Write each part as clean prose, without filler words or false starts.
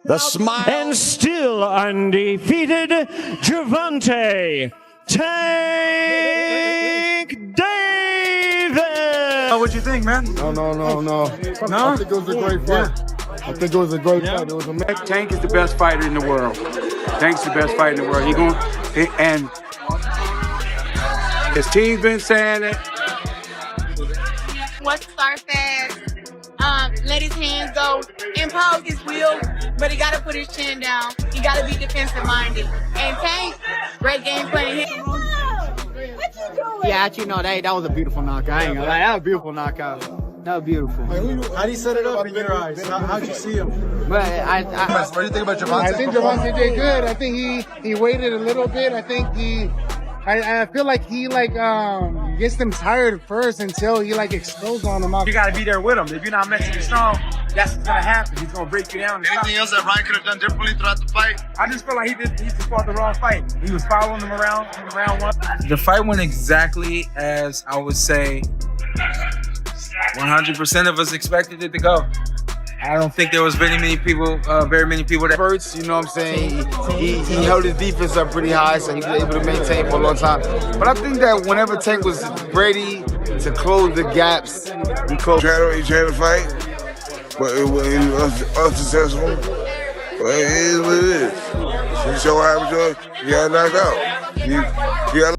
The smile. And still undefeated, Gervonta Tank Davis. What'd you think, man? No. No? I think it was a great fight. I think it was a great fight. It was a Tank is the best fighter in the world. Tank's the best fighter in the world. And his team's been saying it. Wants to start fast, let his hands go, impose his will, but he got to put his chin down. He got to be defensive-minded. And Tank, great game plan. Yeah, actually, no, that was a beautiful knockout. I ain't gonna lie, that was a beautiful knockout. That was beautiful. How do you set it up in your eyes? How'd you see him? But What do you think about Gervonta? I think Gervonta did good. I think he waited a little bit. I think I feel like he gets them tired first until he explodes on them. You got to be there with him. If you're not mentally strong, that's what's gonna happen. He's gonna break you down. Anything else that Ryan could have done differently throughout the fight? I just feel like he just fought the wrong fight. He was following him around in round one. The fight went exactly as I would say 100% of us expected it to go. I don't think there was very many people that First, you know what I'm saying? He held his defense up pretty high, so he was able to maintain for a long time. But I think that whenever Tank was ready to close the gaps, he closed. He tried to fight, but it was unsuccessful. But it is what it is. He showed how he got knocked out. He got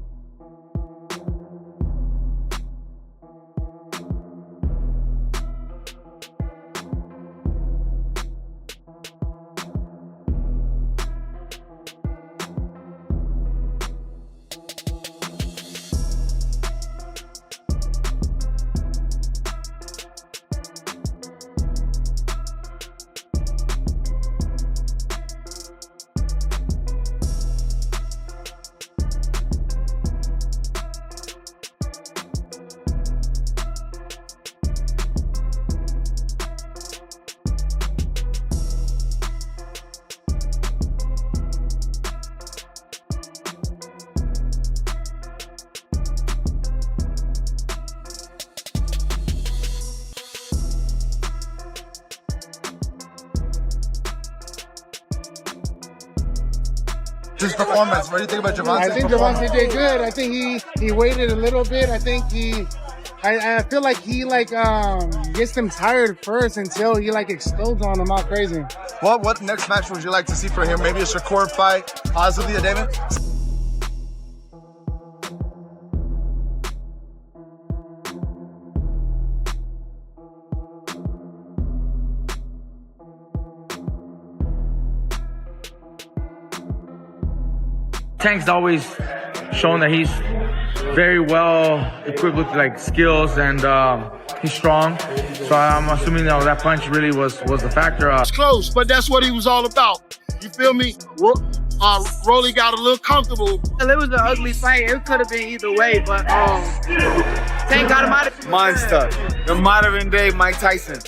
His performance. What do you think about Gervonta? I think Gervonta did good. I think he waited a little bit. I think I feel like he gets them tired first until he explodes on them all crazy. What next match would you like to see for him? Maybe a Shakur fight, possibly, David? Tank's always shown that he's very well equipped with skills and he's strong. So I'm assuming that punch really was a factor. It's close, but that's what he was all about. You feel me? Rolly got a little comfortable. it was an ugly fight. It could have been either way, but Tank got him out of Monster, the modern day Mike Tyson.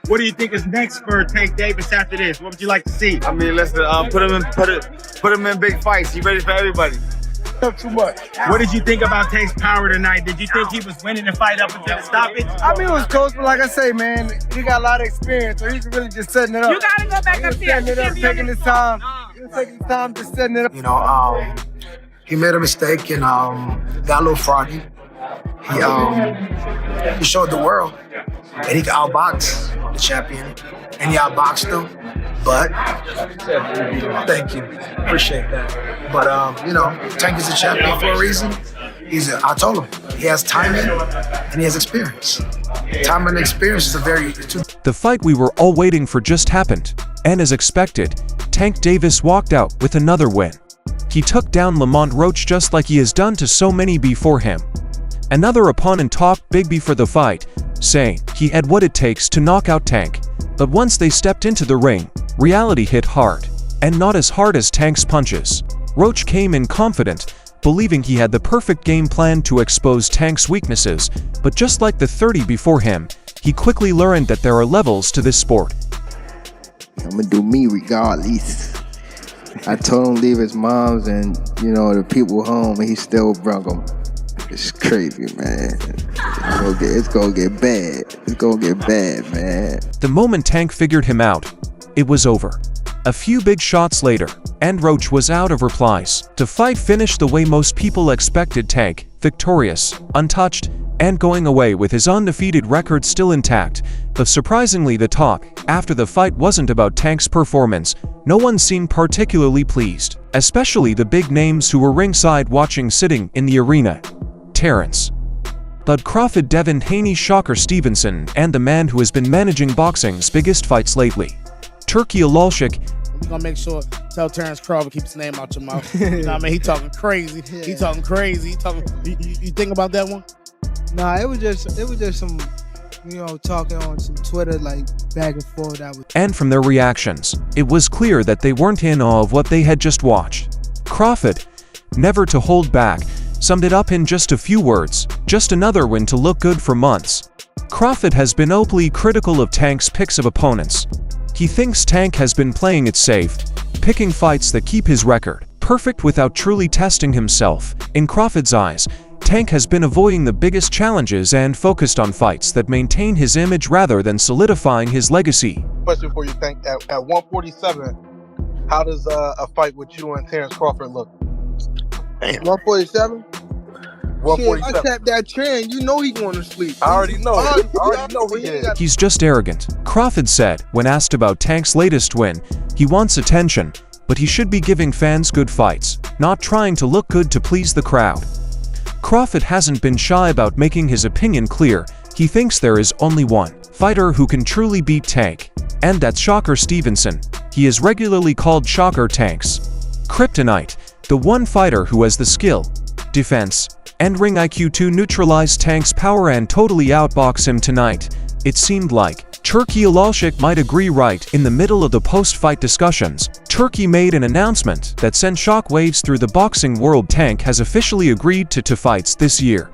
What do you think is next for Tank Davis after this? What would you like to see? I mean, let's put him in big fights. He's ready for everybody. Too much. What did you think about Tank's power tonight? Did you think he was winning the fight up until the stoppage? I mean, it was close, but like I say, man, he got a lot of experience, so he's really just setting it up. You got to go back up here. Setting it up, taking his time. He was taking his time, just setting it up. You know, he made a mistake and got a little froggy. He showed the world that he could outbox the champion, and he outboxed him. But thank you, appreciate that. But Tank is a champion for a reason. I told him he has timing and he has experience. Time and experience is The fight we were all waiting for just happened, and as expected, Tank Davis walked out with another win. He took down Lamont Roach just like he has done to so many before him. Another opponent talked big before the fight, saying he had what it takes to knock out Tank. But once they stepped into the ring, reality hit hard, and not as hard as Tank's punches. Roach came in confident, believing he had the perfect game plan to expose Tank's weaknesses, but just like the 30 before him, he quickly learned that there are levels to this sport. I'm gonna do me regardless. I told him to leave his moms and, the people home, and he still brung them. It's crazy, man. It's gonna get bad. It's gonna get bad, man. The moment Tank figured him out, it was over. A few big shots later, and Roach was out of replies. The fight finished the way most people expected: Tank, victorious, untouched, and going away with his undefeated record still intact. But surprisingly, the talk after the fight wasn't about Tank's performance. No one seemed particularly pleased, especially the big names who were ringside watching, sitting in the arena. Terrence Bud Crawford, Devin Haney, Shocker Stevenson, and the man who has been managing boxing's biggest fights lately, Turkey Alalshik. We're gonna make sure, tell Terrence Crawford, keep his name out your mouth. You know what I mean? He talking crazy. He talking crazy. He talking. You think about that one? Nah, it was just some, talking on some Twitter, like back and forth. And from their reactions, it was clear that they weren't in awe of what they had just watched. Crawford, never to hold back, summed it up in just a few words: just another win to look good for months. Crawford has been openly critical of Tank's picks of opponents. He thinks Tank has been playing it safe, picking fights that keep his record perfect without truly testing himself. In Crawford's eyes, Tank has been avoiding the biggest challenges and focused on fights that maintain his image rather than solidifying his legacy. Question for you, Tank. At 147, how does a fight with you and Terrence Crawford look? 147. Shit, I tapped that trend. You know he going to sleep. I already know. I already know he is. He's just arrogant, Crawford said when asked about Tank's latest win. He wants attention, but he should be giving fans good fights, not trying to look good to please the crowd. Crawford hasn't been shy about making his opinion clear. He thinks there is only one fighter who can truly beat Tank, and that's Shocker Stevenson. He is regularly called Shocker Tank's kryptonite, the one fighter who has the skill, defense, and ring IQ to neutralize Tank's power and totally outbox him tonight. It seemed like Turkey Alalshik might agree. Right in the middle of the post-fight discussions, Turkey made an announcement that sent shockwaves through the boxing world. Tank has officially agreed to 2 fights this year.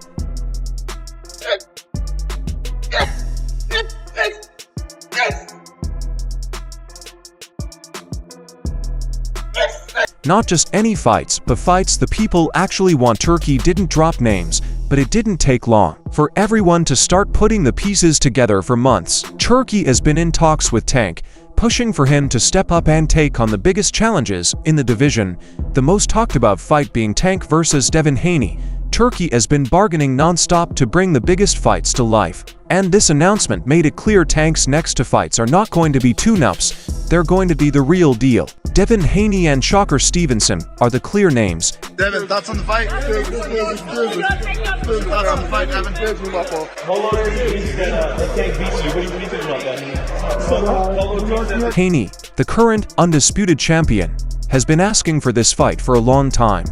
Not just any fights, but fights the people actually want. Turkey didn't drop names, but it didn't take long for everyone to start putting the pieces together. For months, Turkey has been in talks with Tank, pushing for him to step up and take on the biggest challenges in the division, the most talked about fight being Tank versus Devin Haney. Turkey has been bargaining non-stop to bring the biggest fights to life, and this announcement made it clear Tank's next 2 fights are not going to be tune-ups, they're going to be the real deal. Devin Haney and Shocker Stevenson are the clear names. Devin, thoughts on the fight? Thoughts on the fight, Devin? How long has it been that Tank beats you? What do you think about that? Haney, the current undisputed champion, has been asking for this fight for a long time.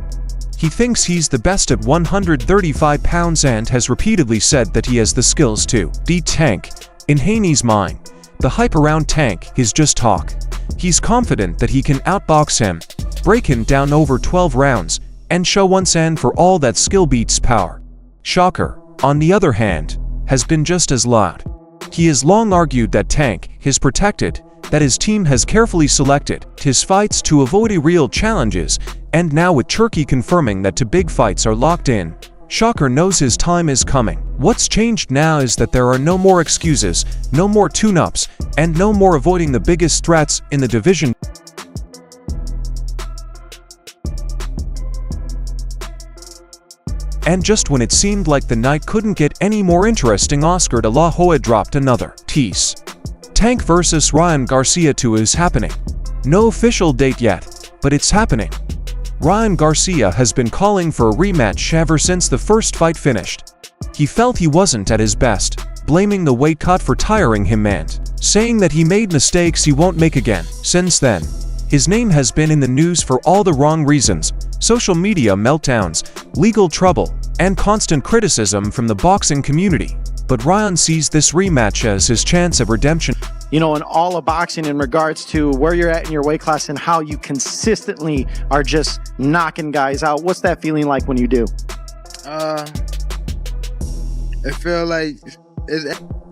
He thinks he's the best at 135 pounds and has repeatedly said that he has the skills to beat Tank. In Haney's mind, the hype around Tank is just talk. He's confident that he can outbox him, break him down over 12 rounds, and show once and for all that skill beats power. Shocker, on the other hand, has been just as loud. He has long argued that Tank is protected, that his team has carefully selected his fights to avoid real challenges, and now with Turkey confirming that 2 big fights are locked in, Shocker knows his time is coming. What's changed now is that there are no more excuses, no more tune-ups, and no more avoiding the biggest threats in the division. And just when it seemed like the night couldn't get any more interesting, Oscar de la Hoya dropped another tease. Tank versus Ryan Garcia 2 is happening. No official date yet, but it's happening. Ryan Garcia has been calling for a rematch ever since the first fight finished. He felt he wasn't at his best, blaming the weight cut for tiring him and saying that he made mistakes he won't make again. Since then, his name has been in the news for all the wrong reasons: social media meltdowns, legal trouble, and constant criticism from the boxing community. But Ryan sees this rematch as his chance of redemption. You know, in all of boxing, in regards to where you're at in your weight class and how you consistently are just knocking guys out, what's that feeling like when you do? It feel like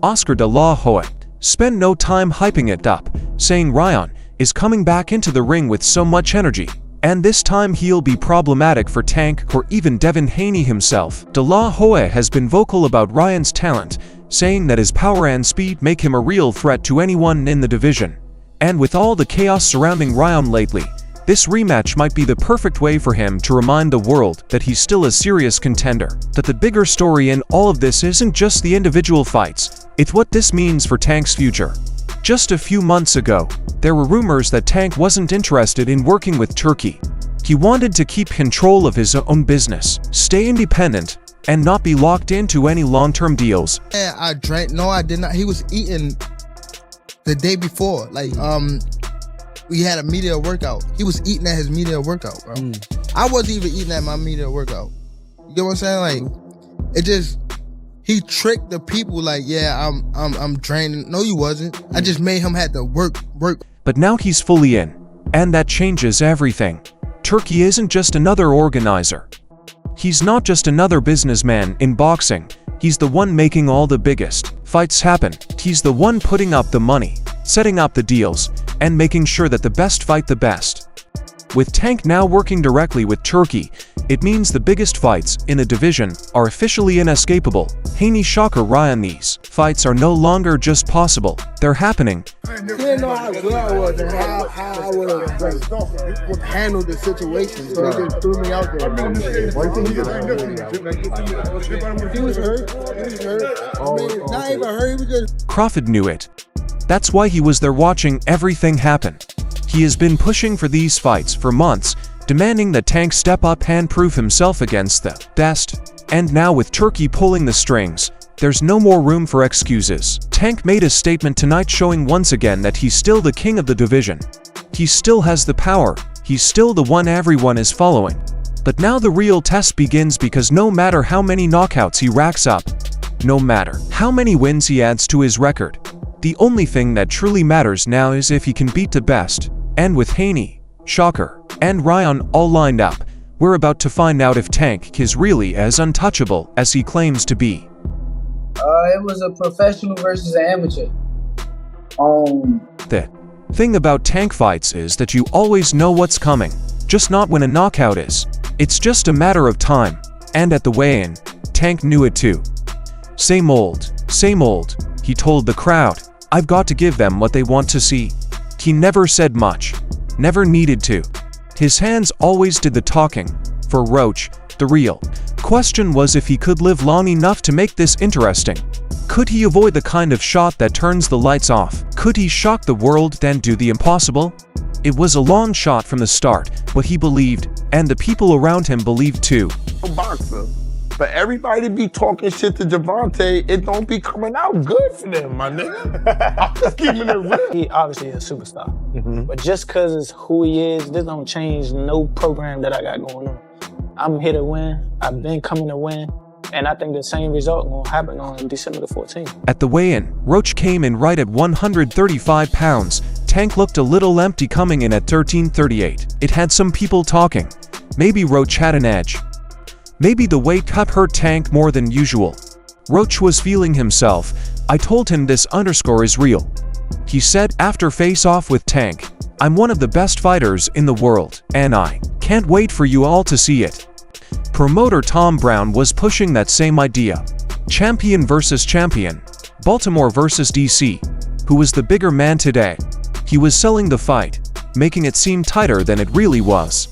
Oscar de la Hoya spent no time hyping it up, saying Ryan is coming back into the ring with so much energy And this time he'll be problematic for Tank or even Devin Haney himself. De La Hoya has been vocal about Ryan's talent, saying that his power and speed make him a real threat to anyone in the division. And with all the chaos surrounding Ryan lately, this rematch might be the perfect way for him to remind the world that he's still a serious contender. That the bigger story in all of this isn't just the individual fights, it's what this means for Tank's future. Just a few months ago, there were rumors that Tank wasn't interested in working with Turkey. He wanted to keep control of his own business, stay independent, and not be locked into any long-term deals. Yeah, I drank. No, I did not. He was eating the day before. Like, we had a media workout. He was eating at his media workout, bro. I wasn't even eating at my media workout. You get what I'm saying? Like, it just, he tricked the people like, yeah, I'm draining. No, you wasn't. I just made him have to work. But now he's fully in, and that changes everything. Turkey isn't just another organizer. He's not just another businessman in boxing. He's the one making all the biggest fights happen. He's the one putting up the money, setting up the deals, and making sure that the best fight the best. With Tank now working directly with Turkey, it means the biggest fights in the division are officially inescapable. Haney, Shocker, Ryan, these fights are no longer just possible, they're happening. He didn't know how good I was and how I would have handled the situation, so he just threw me out there. He was hurt. I mean, not even hurt, he was just... Crawford knew it. That's why he was there watching everything happen. He has been pushing for these fights for months, demanding that Tank step up and prove himself against the best. And now with Turkey pulling the strings, there's no more room for excuses. Tank made a statement tonight showing once again that he's still the king of the division. He still has the power, he's still the one everyone is following. But now the real test begins, because no matter how many knockouts he racks up, no matter how many wins he adds to his record, the only thing that truly matters now is if he can beat the best. And with Haney, Shocker, and Ryan all lined up, we're about to find out if Tank is really as untouchable as he claims to be. It was a professional versus an amateur. The thing about Tank fights is that you always know what's coming, just not when a knockout is. It's just a matter of time. And at the weigh-in, Tank knew it too. Same old, he told the crowd. I've got to give them what they want to see. He never said much, never needed to. His hands always did the talking. For Roach, the real question was if he could live long enough to make this interesting. Could he avoid the kind of shot that turns the lights off? Could he shock the world, then do the impossible? It was a long shot from the start, but he believed, and the people around him believed too. Boxer. But everybody be talking shit to Gervonta, it don't be coming out good for them, my nigga. I'm just keeping it real. He obviously is a superstar. But just cause it's who he is, this don't change no program that I got going on. I'm here to win, I've been coming to win, and I think the same result will happen on December the 14th. At the weigh-in, Roach came in right at 135 pounds. Tank looked a little empty coming in at 1338. It had some people talking. Maybe Roach had an edge. Maybe the weight cut hurt Tank more than usual. Roach was feeling himself. I told him this underscore is real. He said after face-off with Tank, I'm one of the best fighters in the world, and I can't wait for you all to see it. Promoter Tom Brown was pushing that same idea. Champion versus champion. Baltimore versus DC. Who was the bigger man today? He was selling the fight, making it seem tighter than it really was.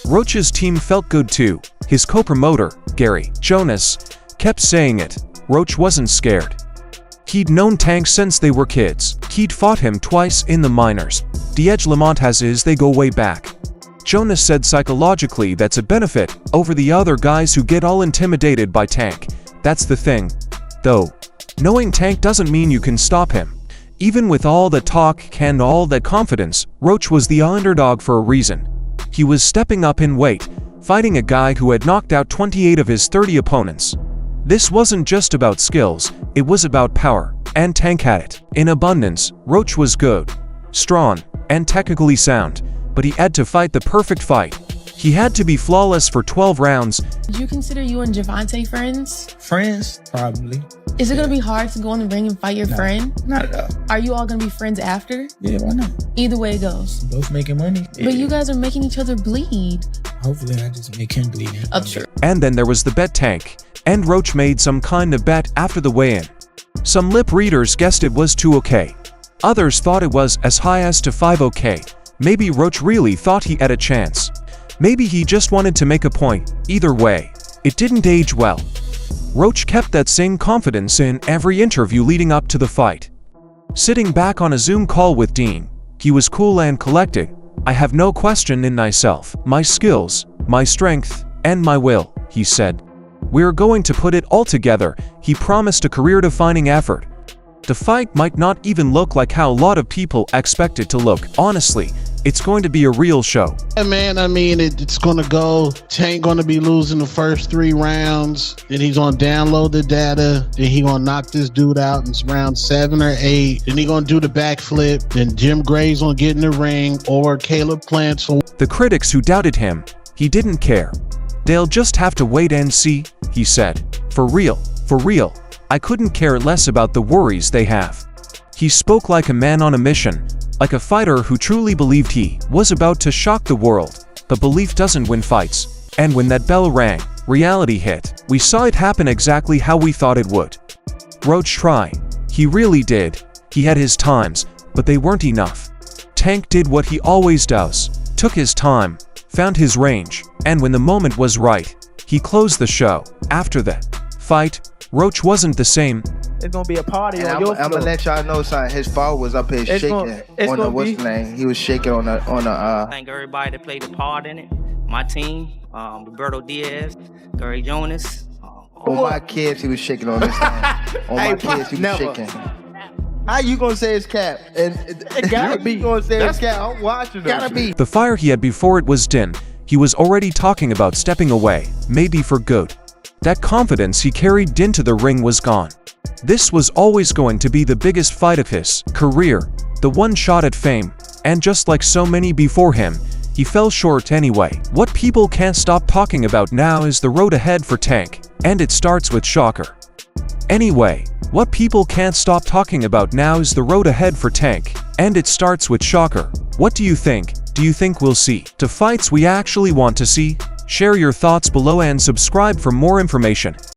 Roach's team felt good too. His co-promoter, Gary Jonas, kept saying it. Roach wasn't scared. He'd known Tank since they were kids. He'd fought him twice in the minors. The edge Lamont has is they go way back. Jonas said psychologically that's a benefit over the other guys who get all intimidated by Tank. That's the thing. Though, knowing Tank doesn't mean you can stop him. Even with all that talk and all that confidence, Roach was the underdog for a reason. He was stepping up in weight, fighting a guy who had knocked out 28 of his 30 opponents. This wasn't just about skills, it was about power, and Tank had it. In abundance. Roach was good, strong, and technically sound, but he had to fight the perfect fight. He had to be flawless for 12 rounds. Would you consider you and Gervonta friends? Friends? Probably. Is it gonna be hard to go in the ring and fight your friend? Not at all. Are you all gonna be friends after? Yeah, why not? Either way it goes. Both making money. Yeah. But you guys are making each other bleed. Hopefully I just make him bleed. True. And then there was the bet Tank and Roach made some kind of bet after the weigh-in. Some lip readers guessed it was 2 Others thought it was as high as to 5 Maybe Roach really thought he had a chance. Maybe he just wanted to make a point. Either way, it didn't age well. Roach kept that same confidence in every interview leading up to the fight. Sitting back on a Zoom call with Dean, he was cool and collected. "I have no question in myself, my skills, my strength, and my will," he said. "We're going to put it all together." He promised a career-defining effort. The fight might not even look like how a lot of people expect it to look. Honestly, it's going to be a real show. Yeah, man, I mean, it's going to go. Tank going to be losing the first 3 rounds. Then he's going to download the data. Then he going to knock this dude out in round 7 or 8. Then he going to do the backflip. Then Jim Gray's going to get in the ring, or Caleb Plants. The critics who doubted him, he didn't care. "They'll just have to wait and see," he said. For real, I couldn't care less about the worries they have." He spoke like a man on a mission, like a fighter who truly believed he was about to shock the world. But belief doesn't win fights. And when that bell rang, reality hit. We saw it happen exactly how we thought it would. Roach tried. He really did. He had his times, but they weren't enough. Tank did what he always does. Took his time, found his range, and when the moment was right, he closed the show. After the fight, Roach wasn't the same. It's gonna be a party And on I'm your floor. gonna let y'all know something. His father was up here It's shaking gonna- it's on the gonna what's be- the name? He was shaking on the Thank everybody that played a part in it. My team, Roberto Diaz, Gary Jonas. on my kids. He was shaking on this thing. On my kids, he was never. shaking. How you gonna say it's cap? And it gotta be. You gonna say it's cap? I'm watching. Gotta be. The fire he had before it was dim. He was already talking about stepping away, maybe for good. That confidence he carried into the ring was gone. This was always going to be the biggest fight of his career, the one shot at fame, and just like so many before him, he fell short anyway. What people can't stop talking about now is the road ahead for Tank, and it starts with Shocker. Anyway, what people can't stop talking about now is the road ahead for Tank, and it starts with Shocker. What do you think? Do you think we'll see the fights we actually want to see? Share your thoughts below and subscribe for more information.